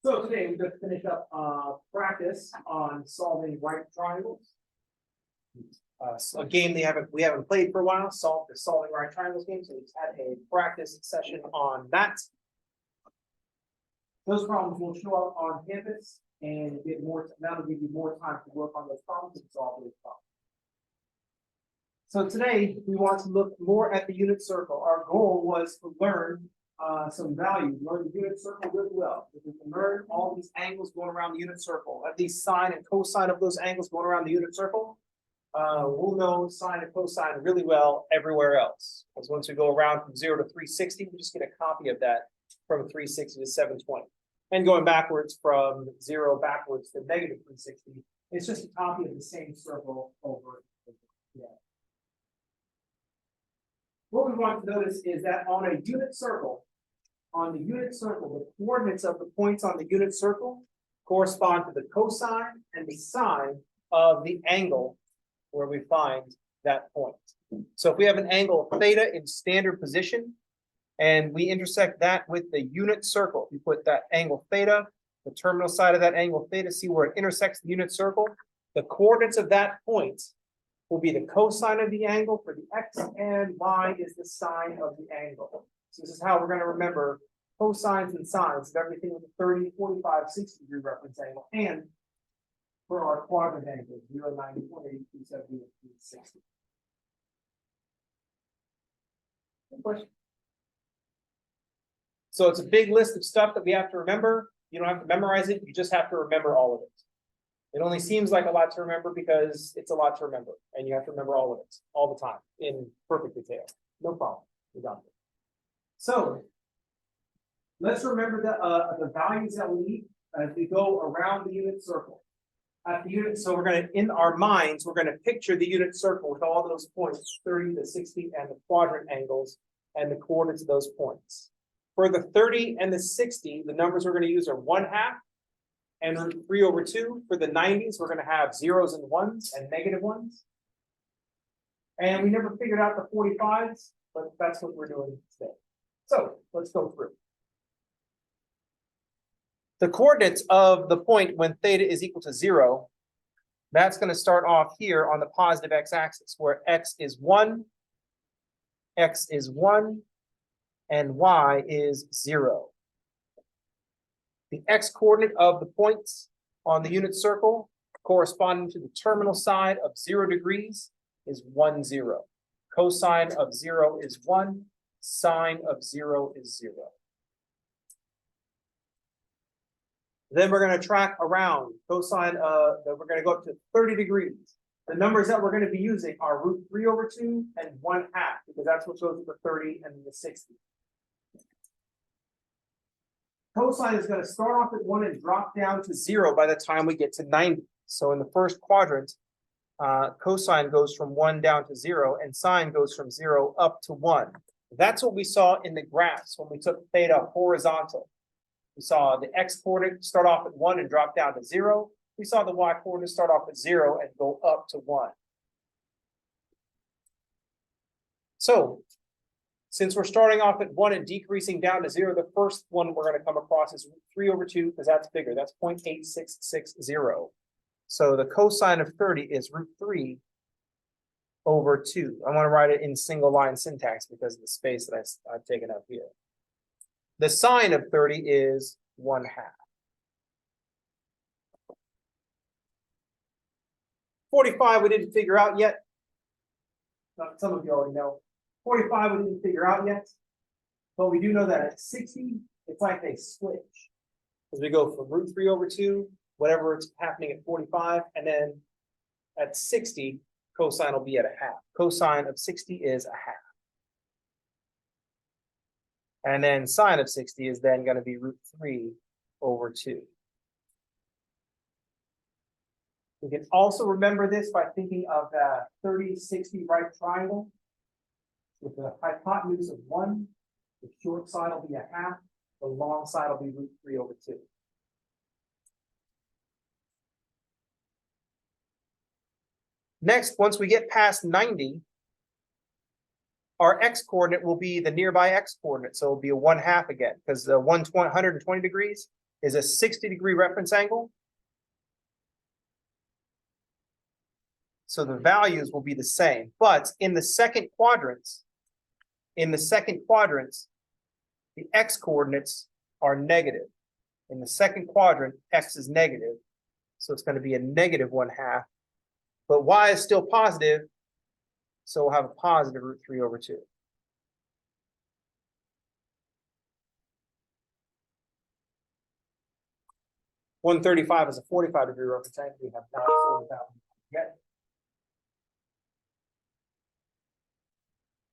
So today we're going to finish up practice on solving right triangles. A game we haven't played for a while, solving right triangles game. So we just had a practice session on that. Those problems will show up on campus and get more. That'll give you more time to work on those problems and solve those problems. So today we want to look more at the unit circle. Our goal was to learn some values, learn the unit circle really well. If we can learn all these angles going around the unit circle, at least sine and cosine of those angles going around the unit circle, we'll know sine and cosine really well everywhere else. Because once we go around from 0 to 360, we just get a copy of that from 360 to 720. And going backwards from 0 backwards to negative 360, it's just a copy of the same circle over again. What we want to notice is that on a unit circle, the coordinates of the points on the unit circle correspond to the cosine and the sine of the angle where we find that point. So if we have an angle theta in standard position, and we intersect that with the unit circle, we put that angle theta, the terminal side of that angle theta, see where it intersects the unit circle, the coordinates of that point will be the cosine of the angle for the x, and y is the sine of the angle. So this is how we're going to remember cosines and sines of everything with a 30, 45, 60 degree reference angle, and for our quadrant angles, 0, 90, 180, 270, and 360. Good question. So it's a big list of stuff that we have to remember. You don't have to memorize it, you just have to remember all of it. It only seems like a lot to remember because it's a lot to remember, and you have to remember all of it, all the time, in perfect detail. No problem, we got it. So let's remember the values that we need as we go around the unit circle. At the unit, so we're going to, in our minds, we're going to picture the unit circle with all those points, 30 to 60, and the quadrant angles, and the coordinates of those points. For the 30 and the 60, the numbers we're going to use are 1/2 and 3/2. For the 90s, we're going to have zeros and ones and negative ones. And we never figured out the 45s, but that's what we're doing today. So let's go through. The coordinates of the point when theta is equal to 0, that's going to start off here on the positive x-axis, where x is 1, and y is 0. The x-coordinate of the points on the unit circle corresponding to the terminal side of 0 degrees is 1, 0. Cosine of 0 is 1, sine of 0 is 0. Then we're going to track around cosine we're going to go up to 30 degrees. The numbers that we're going to be using are √3/2 and 1/2, because that's what goes with the 30 and the 60. Cosine is going to start off at 1 and drop down to 0 by the time we get to 90. So in the first quadrant, cosine goes from 1 down to 0, and sine goes from 0 up to 1. That's what we saw in the graphs when we took theta horizontal. We saw the x-coordinate start off at 1 and drop down to 0. We saw the y-coordinate start off at 0 and go up to 1. So since we're starting off at 1 and decreasing down to 0, the first one we're going to come across is 3/2, because that's bigger. That's 0.8660. So the cosine of 30 is √3/2. I want to write it in single line syntax because of the space that I've taken up here. The sine of 30 is 1/2. $45 we didn't figure out yet. Some of you already know. 45 we didn't figure out yet, but we do know that at 60, it's like they switch. As we go from √3/2, whatever it's happening at 45, and then at 60, cosine will be at 1/2. Cosine of 60 is 1/2. And then sine of 60 is then going to be √3/2. We can also remember this by thinking of the 30-60 right triangle. With the hypotenuse of 1, the short side will be 1/2, the long side will be √3/2. Next, once we get past 90, our x-coordinate will be the nearby x-coordinate. So it'll be a 1/2 again, because the 120 degrees is a 60-degree reference angle. So the values will be the same, but in the second quadrants, the x coordinates are negative. In the second quadrant, x is negative, so it's going to be a negative 1/2. But y is still positive, so we'll have a positive √3/2. (135) is a 45-degree reference angle. We have not sorted that one yet.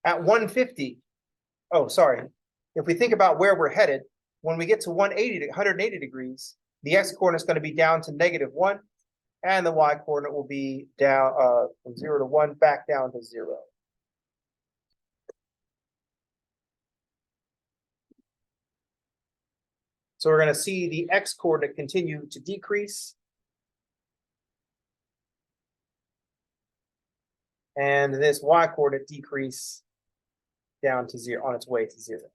At 150, oh, sorry. If we think about where we're headed, when we get to 180 degrees, the x coordinate is going to be down to -1, and the y coordinate will be down from 0 to 1, back down to 0. So we're going to see the x coordinate continue to decrease. And this y coordinate decrease down to 0, on its way to 0.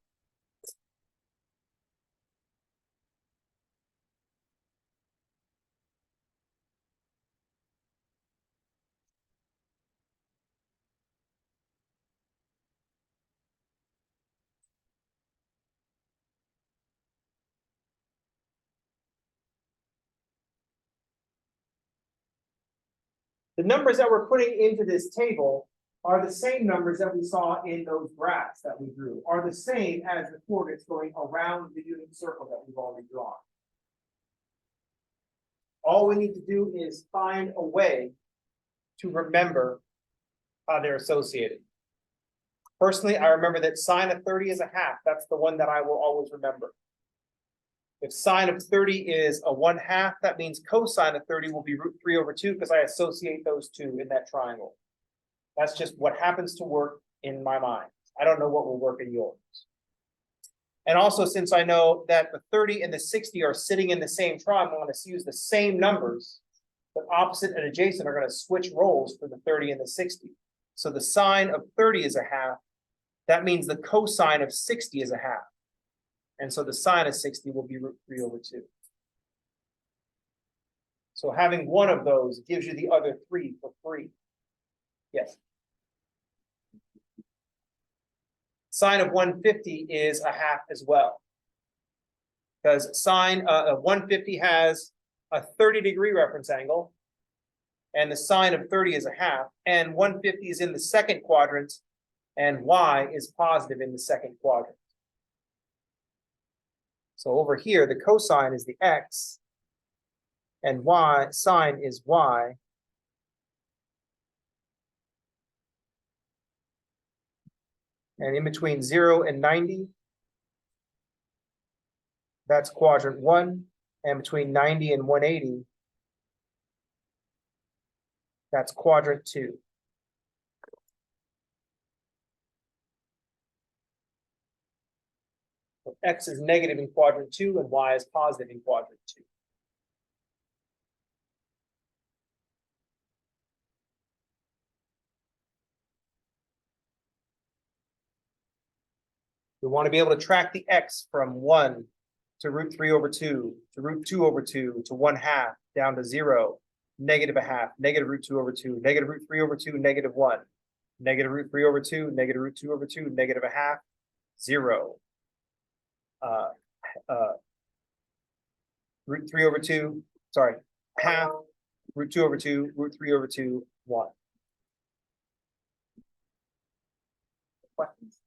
The numbers that we're putting into this table are the same numbers that we saw in those graphs that we drew, are the same as the coordinates going around the unit circle that we've already drawn. All we need to do is find a way to remember how they're associated. Personally, I remember that sine of 30 is a half. That's the one that I will always remember. If sine of 30 is a 1/2, that means cosine of 30 will be √3/2 because I associate those two in that triangle. That's just what happens to work in my mind. I don't know what will work in yours. And also, since I know that the 30 and the 60 are sitting in the same triangle, I'm going to use the same numbers, but opposite and adjacent are going to switch roles for the 30 and the 60. So the sine of 30 is a half. That means the cosine of 60 is a half. And so the sine of 60 will be √3/2. So having one of those gives you the other three for free. Yes. Sine of 150 is a half as well. Because sine of 150 has a 30-degree reference angle, and the sine of 30 is a half, and 150 is in the second quadrant, and y is positive in the second quadrant. So over here, the cosine is the x, and y, sine is y. And in between 0 and 90, that's quadrant 1. And between 90 and 180, that's quadrant 2. So x is negative in quadrant 2 and y is positive in quadrant 2. We want to be able to track the x from 1 to √3/2 to √2/2 to 1/2 down to 0, -1/2, negative √2/2, negative √3/2, -1, negative √3/2, negative √2/2, -1/2, 0. √3/2, sorry, half, √2/2, √3/2, 1. Questions?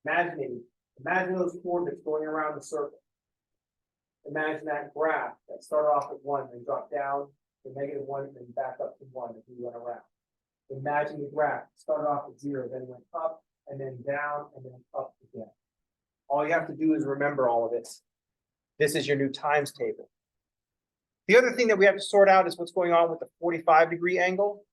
Imagine those coordinates going around the circle. Imagine that graph that started off at 1 and dropped down to -1 and then back up to 1 as we went around. Imagine the graph started off at 0, then went up and then down and then up again. All you have to do is remember all of this. This is your new times table. The other thing that we have to sort out is what's going on with the 45-degree angle.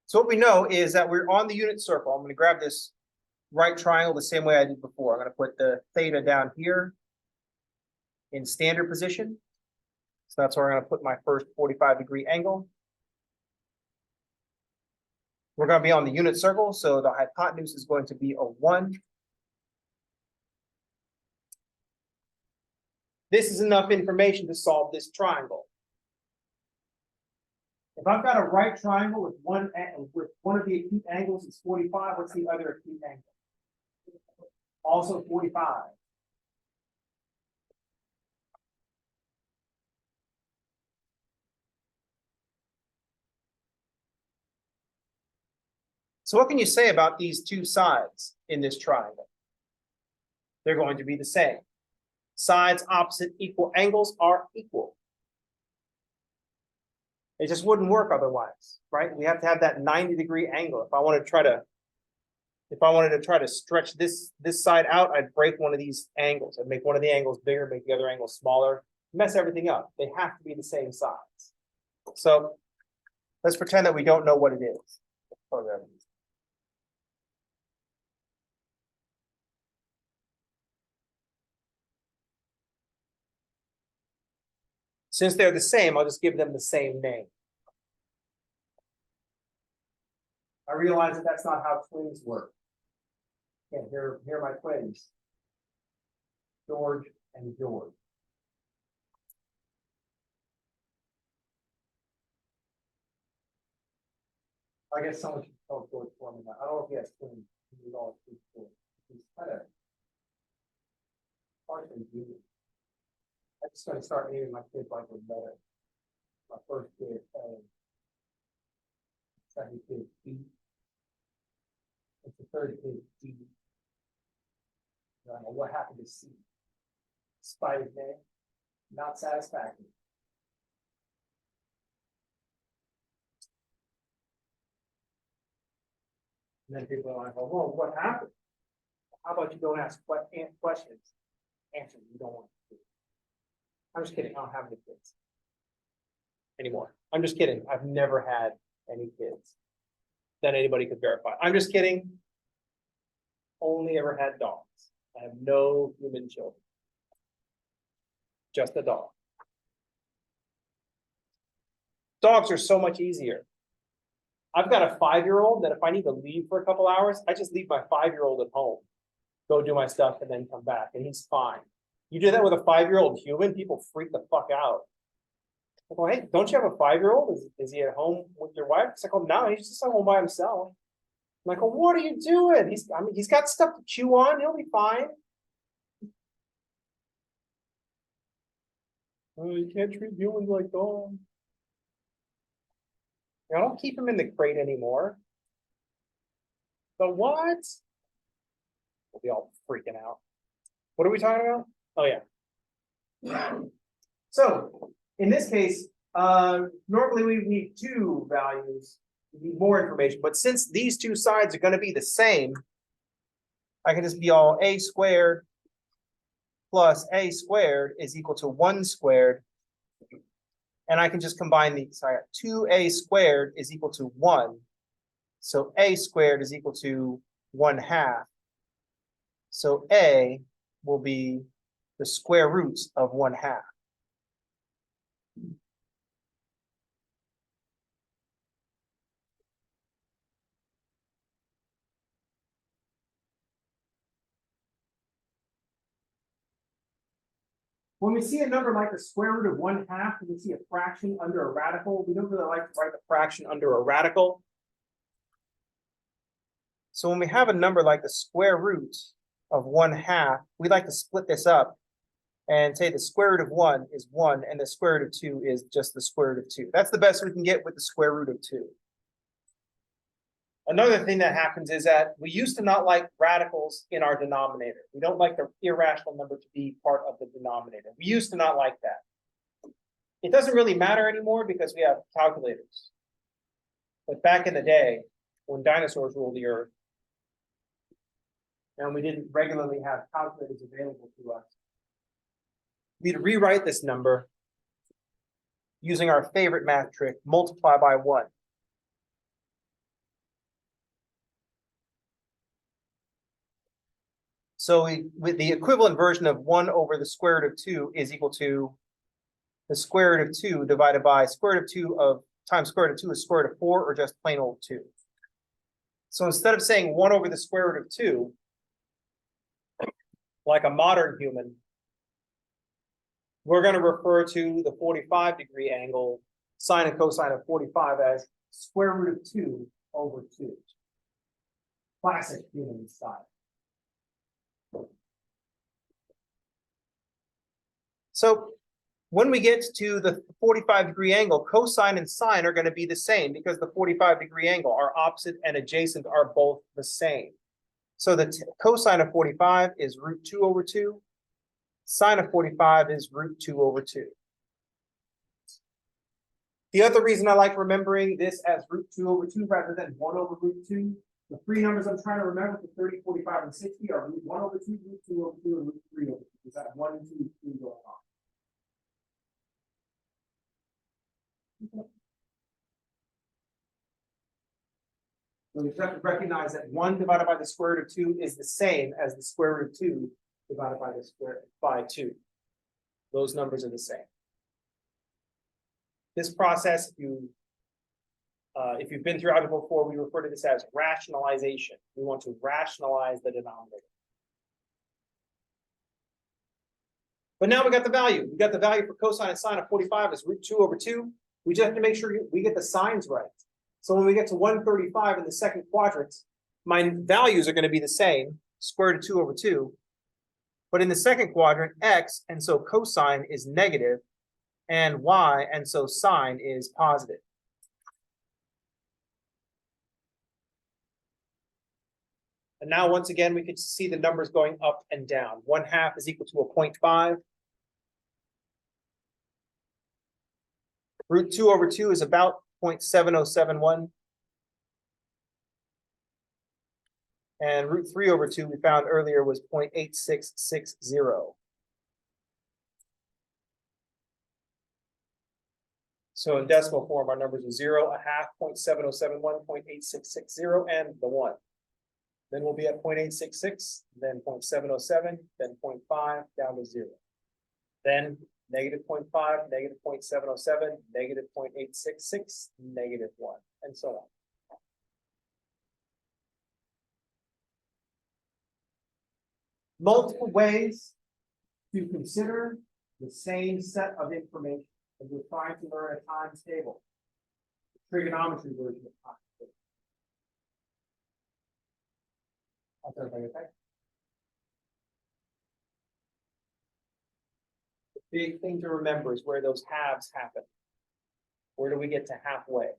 So what we know is that we're on the unit circle. I'm going to grab this right triangle the same way I did before. I'm going to put the theta down here in standard position. So that's where I'm going to put my first 45-degree angle. We're going to be on the unit circle, so the hypotenuse is going to be a 1. This is enough information to solve this triangle. If I've got a right triangle with one of the acute angles is 45, what's the other acute angle? Also 45. So what can you say about these two sides in this triangle? They're going to be the same. Sides opposite equal angles are equal. It just wouldn't work otherwise, right? We have to have that 90-degree angle. If I wanted to try to stretch this side out, I'd break one of these angles. I'd make one of the angles bigger, make the other angle smaller, mess everything up. They have to be the same size. So let's pretend that we don't know what it is. Since they're the same, I'll just give them the same name. I realize that that's not how twins work. Okay, here are my twins. George and George. I guess someone should tell George for me. I don't know if he has twins. He's all twins. He's kind of partially junior. I'm just going to start naming my kids like we're better. My first kid, A. Second kid, B. It's the third kid, D. I don't know what happened to C. Spider's name, not satisfactory. And then people are like, oh, well, what happened? How about you don't ask questions? Answer you don't want to do. I'm just kidding. I don't have any kids anymore. I'm just kidding. I've never had any kids that anybody could verify. I'm just kidding. Only ever had dogs. I have no human children. Just a dog. Dogs are so much easier. I've got a 5-year-old that if I need to leave for a couple hours, I just leave my 5-year-old at home, go do my stuff, and then come back, and he's fine. You do that with a 5-year-old human, people freak the fuck out. I go, hey, don't you have a 5-year-old? Is he at home with your wife? It's like, oh, no, he's just at home by himself. I'm like, well, what are you doing? He's got stuff to chew on. He'll be fine. Oh, you can't treat humans like dogs. I don't keep him in the crate anymore. But what? We'll be all freaking out. What are we talking about? Oh, yeah. So in this case, normally we need 2 values. We need more information. But since these 2 sides are going to be the same, I can just be all a squared plus a squared is equal to 1 squared. And I can just combine these. So I got 2a squared is equal to 1. So a squared is equal to 1/2. So a will be the square roots of 1/2. When we see a number like the square root of 1/2, when we see a fraction under a radical, we don't really like to write the fraction under a radical. So when we have a number like the square root of 1/2, we like to split this up and say the square root of 1 is 1 and the square root of 2 is just the square root of 2. That's the best we can get with the square root of 2. Another thing that happens is that we used to not like radicals in our denominator. We don't like the irrational number to be part of the denominator. We used to not like that. It doesn't really matter anymore because we have calculators. But back in the day, when dinosaurs ruled the earth, and we didn't regularly have calculators available to us, we'd rewrite this number using our favorite math trick, multiply by 1. So with the equivalent version of 1 over the square root of 2 is equal to the square root of 2 divided by square root of 2 of times square root of 2 is square root of 4, or just plain old 2. So instead of saying 1 over the square root of 2, like a modern human, we're going to refer to the 45-degree angle, sine and cosine of 45, as square root of 2 over 2. Classic human style. So when we get to the 45-degree angle, cosine and sine are going to be the same because the 45-degree angle, our opposite and adjacent, are both the same. So the cosine of 45 is root 2 over 2. Sine of 45 is root 2 over 2. The other reason I like remembering this as root 2 over 2 rather than 1 over root 2, the three numbers I'm trying to remember for 30, 45, and 60 are root 1 over 2, root 2 over 2, and root 3 over 2. Is that 1 and 2, 3 going on? So we have to recognize that 1 divided by the square root of 2 is the same as the square root of 2 divided by the square by 2. Those numbers are the same. This process, if you've been through algebra before, we refer to this as rationalization. We want to rationalize the denominator. But now we got the value. We got the value for cosine and sine of 45 is root 2 over 2. We just have to make sure we get the signs right. So when we get to 135 in the second quadrant, my values are going to be the same, square root of 2 over 2. But in the second quadrant, x, and so cosine is negative, and y, and so sine is positive. And now, once again, we can see the numbers going up and down. 1/2 is equal to a 0.5. Root 2 over 2 is about 0.7071. And root 3 over 2 we found earlier was 0.8660. So in decimal form, our numbers are 0, 1/2, 0.7071, 0.8660, and the 1. Then we'll be at 0.866, then 0.707, then 0.5, down to 0. Then negative 0.5, negative 0.707, negative 0.866, negative 1, and so on. Multiple ways to consider the same set of information as we're trying to learn a times table. The trigonometry version of times table. How's everybody okay? The big thing to remember is where those halves happen. Where do we get to halfway?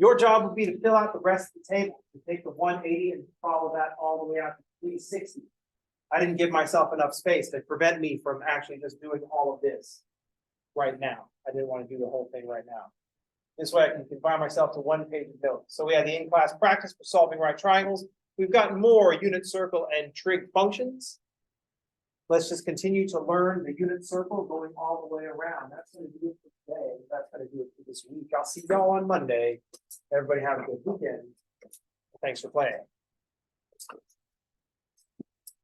Your job would be to fill out the rest of the table, to take the 180 and follow that all the way out to 360. I didn't give myself enough space to prevent me from actually just doing all of this right now. I didn't want to do the whole thing right now. This way I can confine myself to one page of notes. So we had the in-class practice for solving right triangles. We've got more unit circle and trig functions. Let's just continue to learn the unit circle going all the way around. That's going to do it for today. That's going to do it for this week. I'll see y'all on Monday. Everybody have a good weekend. Thanks for playing.